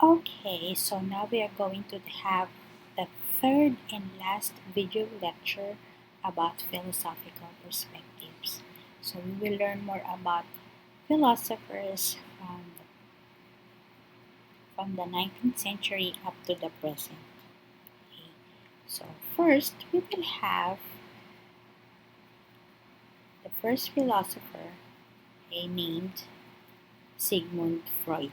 Okay, so now we are going to have the third and last video lecture about philosophical perspectives. So we will learn more about philosophers from the 19th century up to the present. Okay. So first, we will have the first philosopher named Sigmund Freud.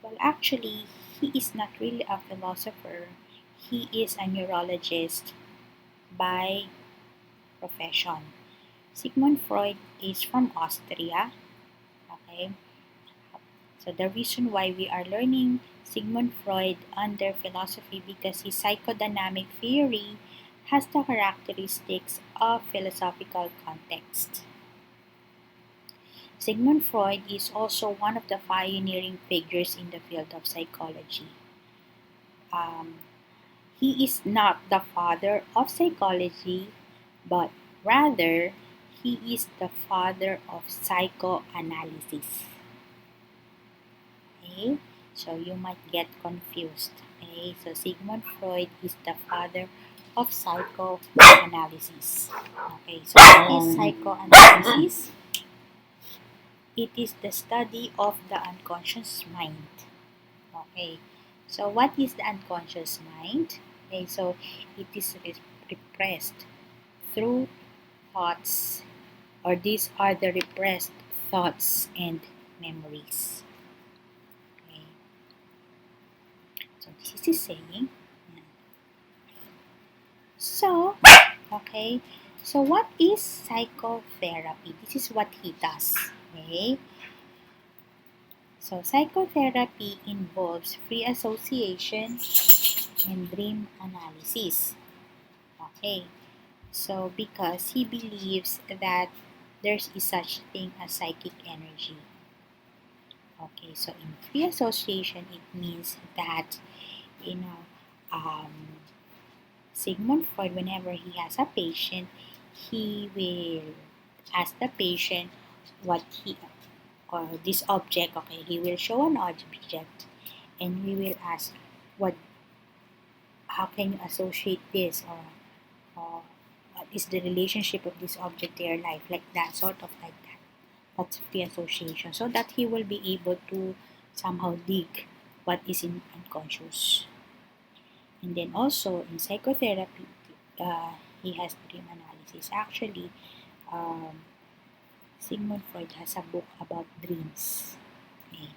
Well, actually, he is not really a philosopher. He is a neurologist by profession. Sigmund Freud is from Austria. Okay, so the reason why we are learning Sigmund Freud under philosophy because his psychodynamic theory has the characteristics of philosophical context. Sigmund Freud is also one of the pioneering figures in the field of psychology. Um, he is not the father of psychology, but rather he is the father of psychoanalysis. Okay, so you might get confused. Okay, so Sigmund Freud is the father of psychoanalysis. Okay, so what is psychoanalysis? It is the study of the unconscious mind. Okay, so what is the unconscious mind? Okay, so it is repressed through thoughts, or these are the repressed thoughts and memories. Okay, so this is saying. So, okay, so what is psychotherapy? This is what he does. Okay, so psychotherapy involves free association and dream analysis. Okay, so because he believes that there's such thing as psychic energy. Okay, so in free association, it means that, you know, Sigmund Freud, whenever he has a patient, he will ask the patient what he or this object. Okay, he will show an object, and we will ask what, how can you associate this, or what is the relationship of this object to your life, like that, sort of like that. That's free association, so that he will be able to somehow dig what is in unconscious. And then also in psychotherapy, he has dream analysis. Actually, um, Sigmund Freud has a book about dreams. Okay.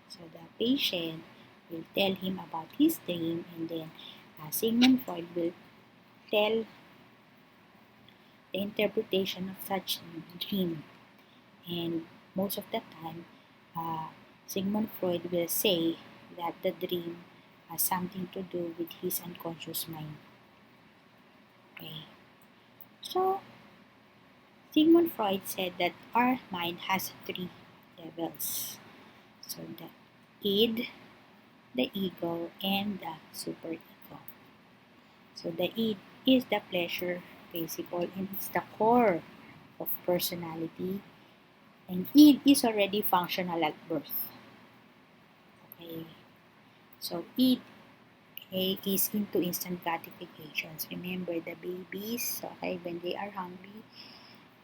So the patient will tell him about his dream, and then Sigmund Freud will tell the interpretation of such dream. And most of the time, Sigmund Freud will say that the dream has something to do with his unconscious mind. Okay. So Sigmund Freud said that our mind has three levels. So the id, the ego, and the superego. So the id is the pleasure principle, and it's the core of personality. And id is already functional at birth. Okay. So id, okay, is into instant gratifications. Remember the babies, okay, when they are hungry,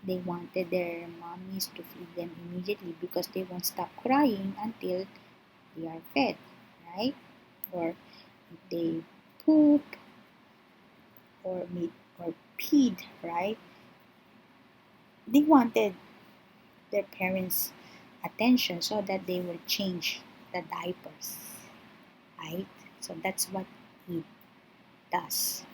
they wanted their mommies to feed them immediately because they won't stop crying until they are fed, right? Or if they poop or meet or peed, right? They wanted their parents' attention so that they will change the diapers, right? So that's what it does.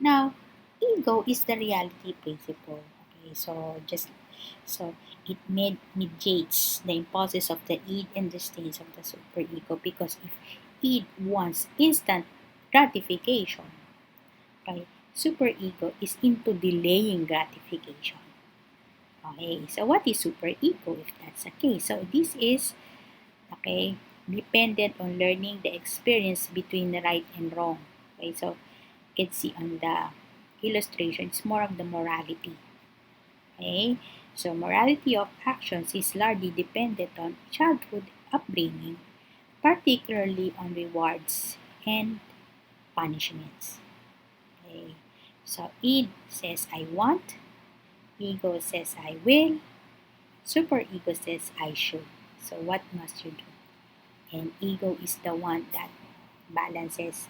Now, ego is the reality principle. Okay, so it mediates the impulses of the id and the states of the superego, because if id wants instant gratification, right, superego is into delaying gratification. Okay, so what is superego if that's the case? So this is, okay, dependent on learning the experience between the right and wrong. Okay, so you can see on the illustration, it's more of the morality. Okay, so morality of actions is largely dependent on childhood upbringing, particularly on rewards and punishments. Okay. So id says I want, ego says I will, superego says I should. So what must you do? And ego is the one that balances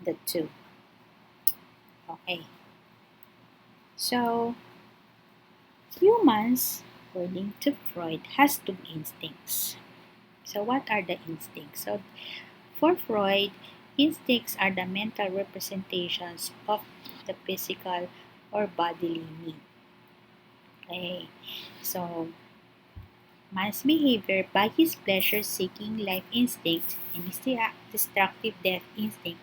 the two. Okay. So humans, according to Freud, has two instincts. So what are the instincts? So for Freud, instincts are the mental representations of the physical or bodily need. Okay. So man's behavior by his pleasure-seeking life instinct and his destructive death instinct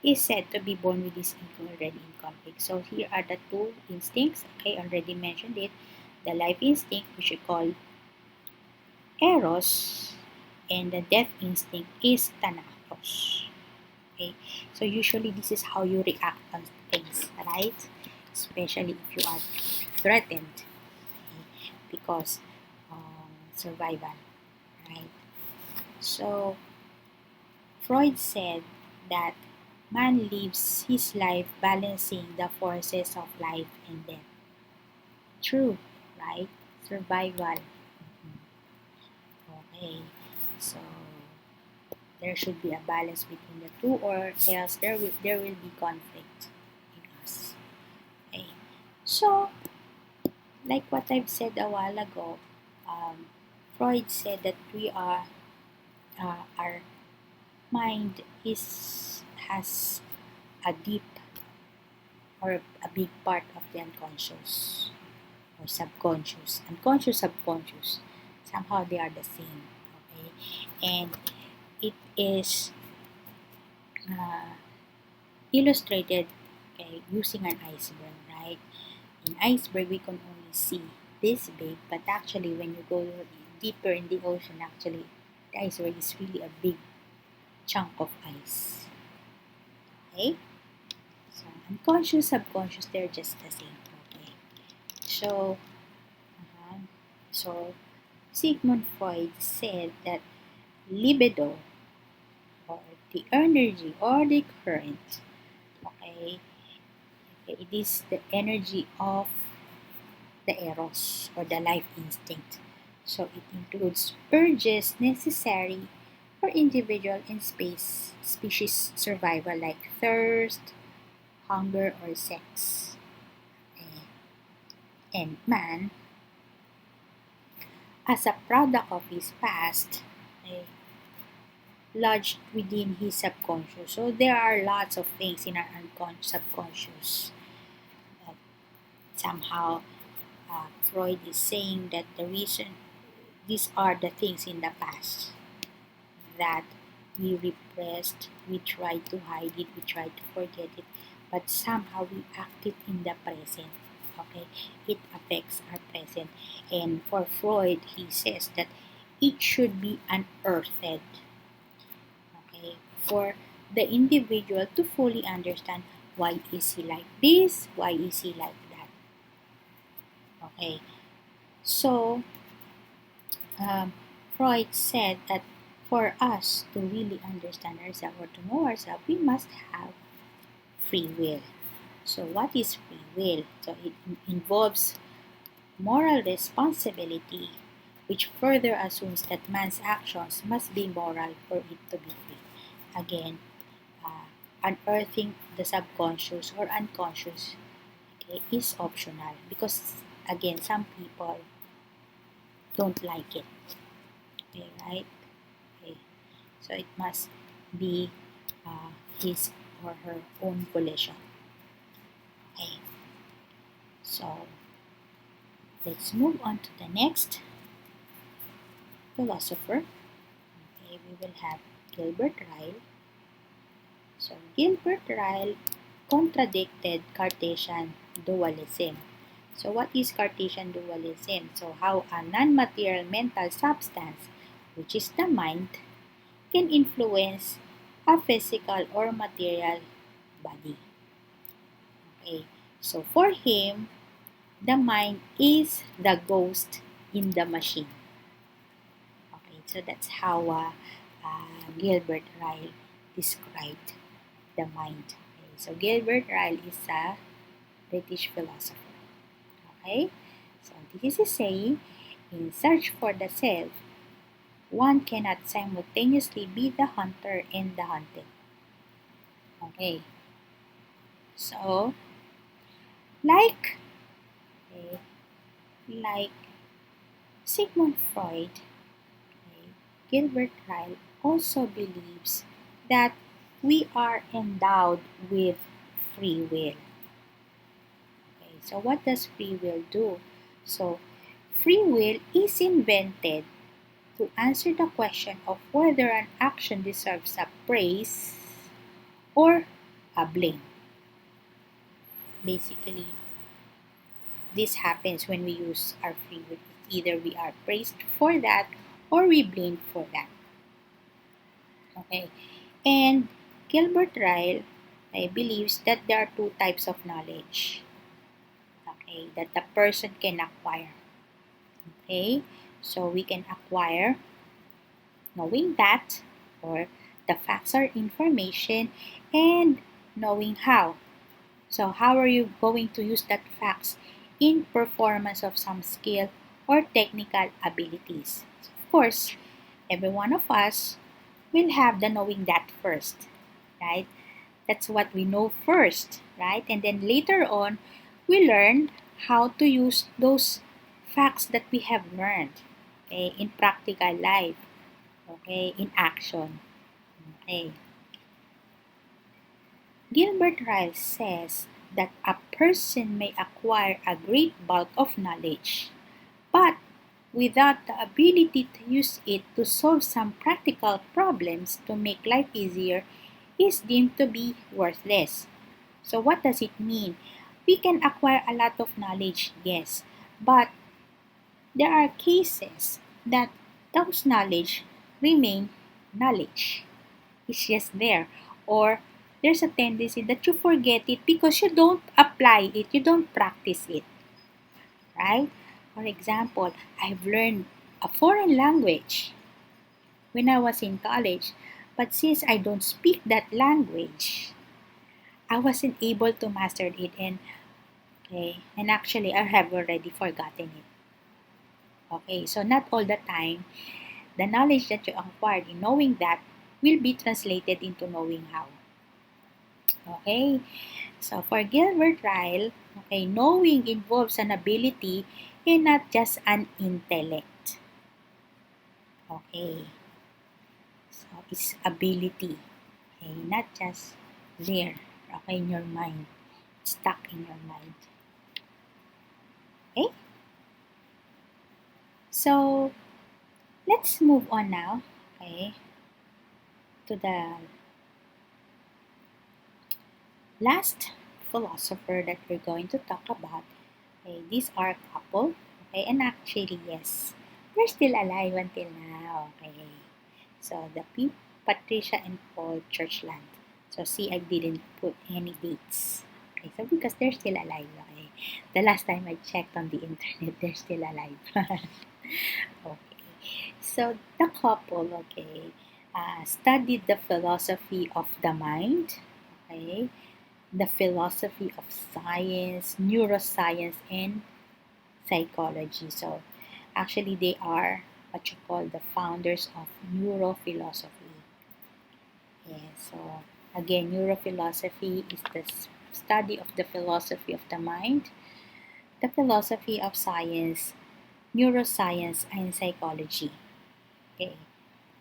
is said to be born with this ego already in conflict. So here are the two instincts. Okay, already mentioned it. The life instinct, which we call eros, and the death instinct is thanatos. Okay, so usually this is how you react on things, right? Especially if you are threatened, okay? Because survival, right? So Freud said that man lives his life balancing the forces of life and death. True, right? Survival. Okay, so there should be a balance between the two, or else there will be conflict in us. Okay, so like what I've said a while ago, Freud said that our mind is has a deep or a big part of the unconscious or subconscious, unconscious, subconscious. Somehow they are the same. Okay, and it is uh, illustrated, okay, using an iceberg, right? In iceberg, we can only see this big, but actually, when you go deeper in the ocean, actually, the iceberg is really a big chunk of ice. Okay, so unconscious, subconscious, they're just the same. Okay, so uh so Sigmund Freud said that libido, or the energy or the current, okay, it is the energy of the eros or the life instinct. So it includes urges necessary for individual and species survival, like thirst, hunger, or sex. Okay. And man, as a product of his past, okay, lodged within his subconscious. So there are lots of things in our subconscious that somehow Freud is saying that the reason these are the things in the past that we repressed, we tried to hide it, we tried to forget it, but somehow we act it in the present. Okay, it affects our present, and for Freud, he says that it should be unearthed. Okay, for the individual to fully understand why is he like this, why is he like that. Okay, so Freud said that for us to really understand ourselves or to know ourselves, we must have free will. So, what is free will? So, it involves moral responsibility, which further assumes that man's actions must be moral for it to be free. Again, uh, unearthing the subconscious or unconscious, okay, is optional because, again, some people don't like it. Okay, right? Okay. So it must be his or her own volition. Okay. So let's move on to the next philosopher. Okay, we will have Gilbert Ryle. So Gilbert Ryle contradicted Cartesian dualism. So what is Cartesian dualism? So how a non-material mental substance, which is the mind, can influence a physical or material body. Okay, so for him, the mind is the ghost in the machine. So that's how Gilbert Ryle described the mind. Okay? So Gilbert Ryle is a British philosopher. Okay? So this is saying, in search for the self, one cannot simultaneously be the hunter and the hunted. Okay? So, like, okay, like Sigmund Freud, okay, Gilbert Ryle also believes that we are endowed with free will. Okay, so what does free will do? So, free will is invented to answer the question of whether an action deserves a praise or a blame. Basically, this happens when we use our free will. Either we are praised for that or we blamed for that. Okay. And Gilbert Ryle believes that there are two types of knowledge. Okay, that the person can acquire. Okay, so we can acquire knowing that, or the facts or information, and knowing how. So how are you going to use that facts in performance of some skill or technical abilities? So of course, every one of us will have the knowing that first, right? That's what we know first, right? And then later on, we learn how to use those facts that we have learned, okay, in practical life, okay, in action. Okay. Gilbert Ryle says that a person may acquire a great bulk of knowledge, but without the ability to use it to solve some practical problems to make life easier is deemed to be worthless. So what does it mean? We can acquire a lot of knowledge, yes, but there are cases that those knowledge remain knowledge. It's just there. Or there's a tendency that you forget it because you don't apply it, you don't practice it, right? For example, I've learned a foreign language when I was in college, but since I don't speak that language, I wasn't able to master it, and actually I have already forgotten it. Okay, so not all the time the knowledge that you acquired in knowing that will be translated into knowing how. Okay, so for Gilbert Ryle, okay, knowing involves an ability and not just an intellect. Okay, so it's ability, okay, not just there, okay, in your mind, stuck in your mind. Okay, so let's move on now, okay, to the last philosopher that we're going to talk about. Okay, these are a couple. Okay, and actually, yes, they're still alive until now. Okay, so Patricia and Paul Churchland. So see, I didn't put any dates. Okay, so because they're still alive. Okay, the last time I checked on the internet, they're still alive. Okay, so the couple, okay, studied the philosophy of the mind. Okay, the philosophy of science, neuroscience, and psychology. So, actually, they are what you call the founders of neurophilosophy. Yeah, so, again, neurophilosophy is the study of the philosophy of the mind, the philosophy of science, neuroscience, and psychology. Okay,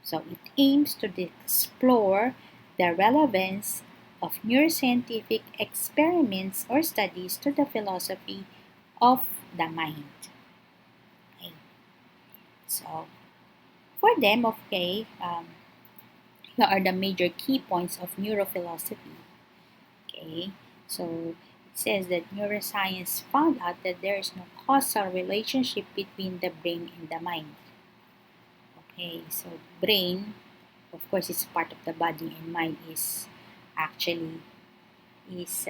so it aims to explore the relevance of neuroscientific experiments or studies to the philosophy of the mind. Okay. So, for them, okay, here are the major key points of neurophilosophy. Okay, so it says that neuroscience found out that there is no causal relationship between the brain and the mind. Okay, so brain, of course, is part of the body, and mind is actually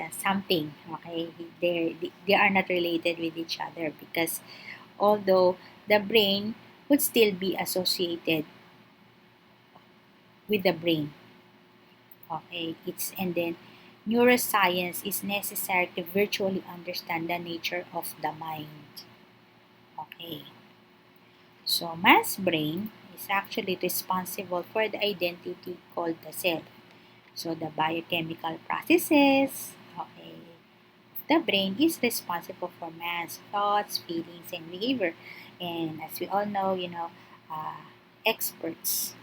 something. Okay, they are not related with each other because although the brain would still be associated with the brain. Okay, and then neuroscience is necessary to virtually understand the nature of the mind. Okay, so man's brain is actually responsible for the identity called the self. So the biochemical processes, okay, the brain is responsible for man's thoughts, feelings, and behavior. And as we all know, uh, experts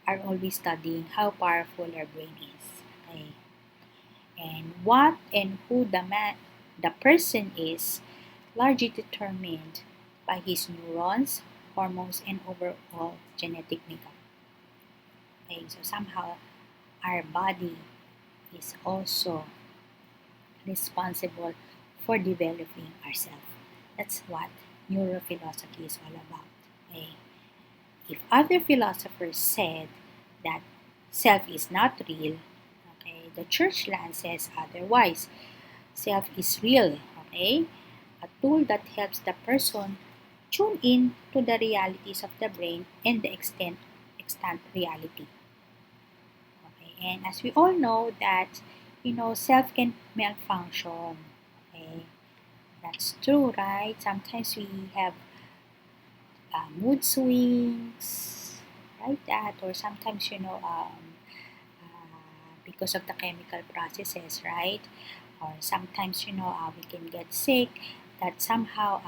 are always studying how powerful our brain is. Okay? And what and who the person is largely determined by his neurons, hormones, and overall genetic makeup. Okay? So somehow our body is also responsible for developing ourselves. That's what neurophilosophy is all about. Okay? If other philosophers said that self is not real, okay, the church land says otherwise. Self is real, okay? A tool that helps the person tune in to the realities of the brain and the extant reality. Okay? And as we all know that, self can malfunction. Okay? That's true, right? Sometimes we have mood swings, right? That, or sometimes, because of the chemical processes, right? Or sometimes, we can get sick that somehow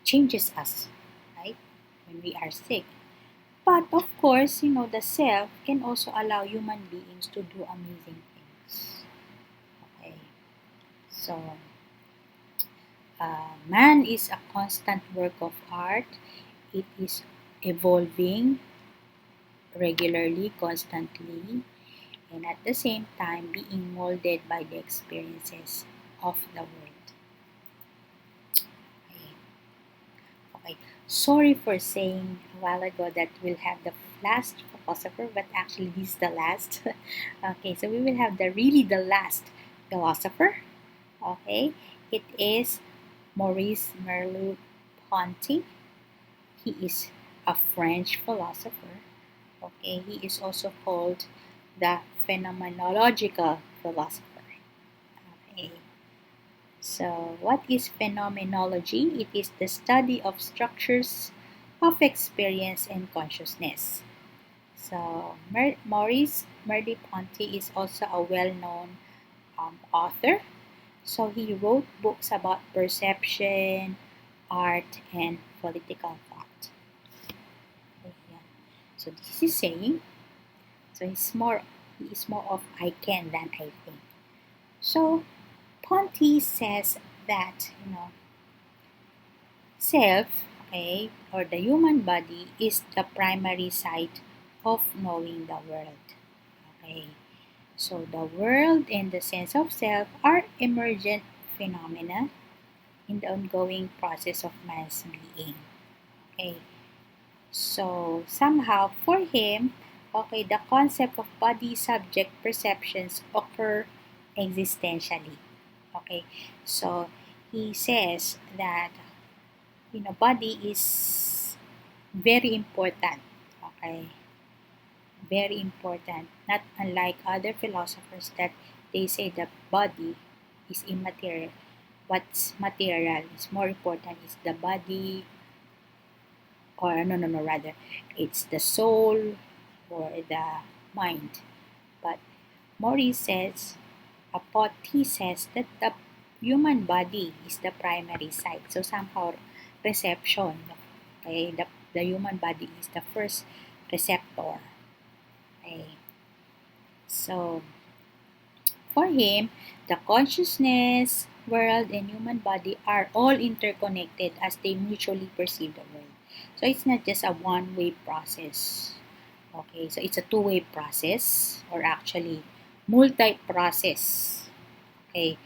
changes us, right? When we are sick. But of course, the self can also allow human beings to do amazing things. Okay. So, man is a constant work of art. It is evolving regularly, constantly, and at the same time being molded by the experiences of the world. Okay. Okay. Sorry for saying a while ago that we'll have the last philosopher, but actually this is the last. Okay, so we will have the last philosopher. Okay, it is Maurice Merleau-Ponty. He is a French philosopher. Okay, he is also called the phenomenological philosopher. Okay. So, what is phenomenology? It is the study of structures of experience and consciousness. So, Maurice Merleau-Ponty is also a well-known author. So, he wrote books about perception, art, and political thought. Yeah. So, this is saying, so he is more of I can than I think. So, Ponty says that, self, okay, or the human body is the primary site of knowing the world. Okay. So the world and the sense of self are emergent phenomena in the ongoing process of man's being. Okay. So somehow for him, okay, the concept of body subject perceptions occur existentially. Okay. So he says that body is very important. Okay, very important. Not unlike other philosophers that they say the body is immaterial. What's material is more important is the body, or no, rather, it's the soul or the mind. But Maurice says, he says that the human body is the primary site. So somehow reception, okay, the human body is the first receptor. Okay. So for him, the consciousness, world, and human body are all interconnected as they mutually perceive the world. So it's not just a one-way process. Okay, so it's a two-way process, or actually multi-process. Okay,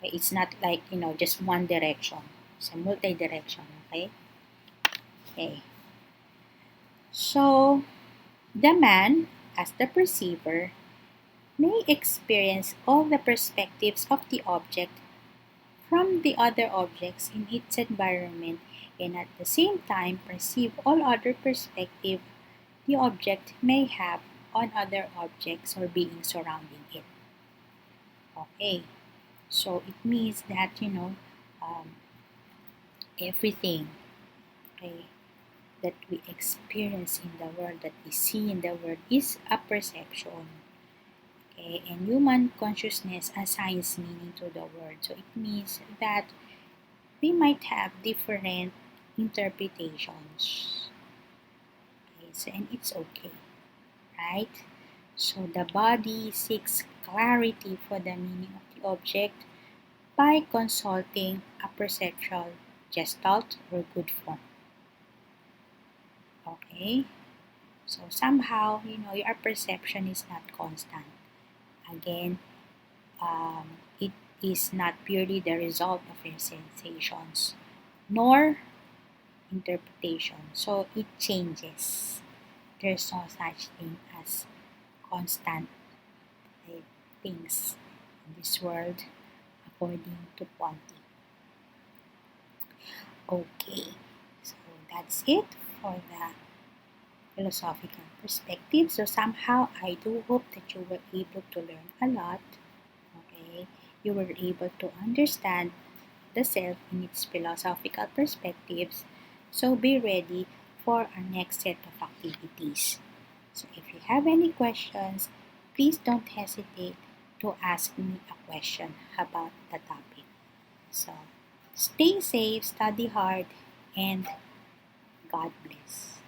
it's not like just one direction. It's a multi-direction. Okay. Okay. So the man, as the perceiver, may experience all the perspectives of the object from the other objects in its environment, and at the same time perceive all other perspectives the object may have on other objects or beings surrounding it. Okay, so it means that um, everything, okay, that we experience in the world, that we see in the world, is a perception. Okay, and human consciousness assigns meaning to the word. So it means that we might have different interpretations. Okay, so, and it's okay, right? So the body seeks clarity for the meaning of the object by consulting a perceptual gestalt or good form. Okay? So somehow, your perception is not constant. Again, it is not purely the result of your sensations, nor interpretation. So it changes. There's no such thing as constant things in this world according to quantum. Okay, so that's it for the philosophical perspective. So somehow I do hope that you were able to learn a lot. Okay, you were able to understand the self in its philosophical perspectives. So be ready for our next set of activities. So if you have any questions, please don't hesitate to ask me a question about the topic. So stay safe, study hard, and God bless.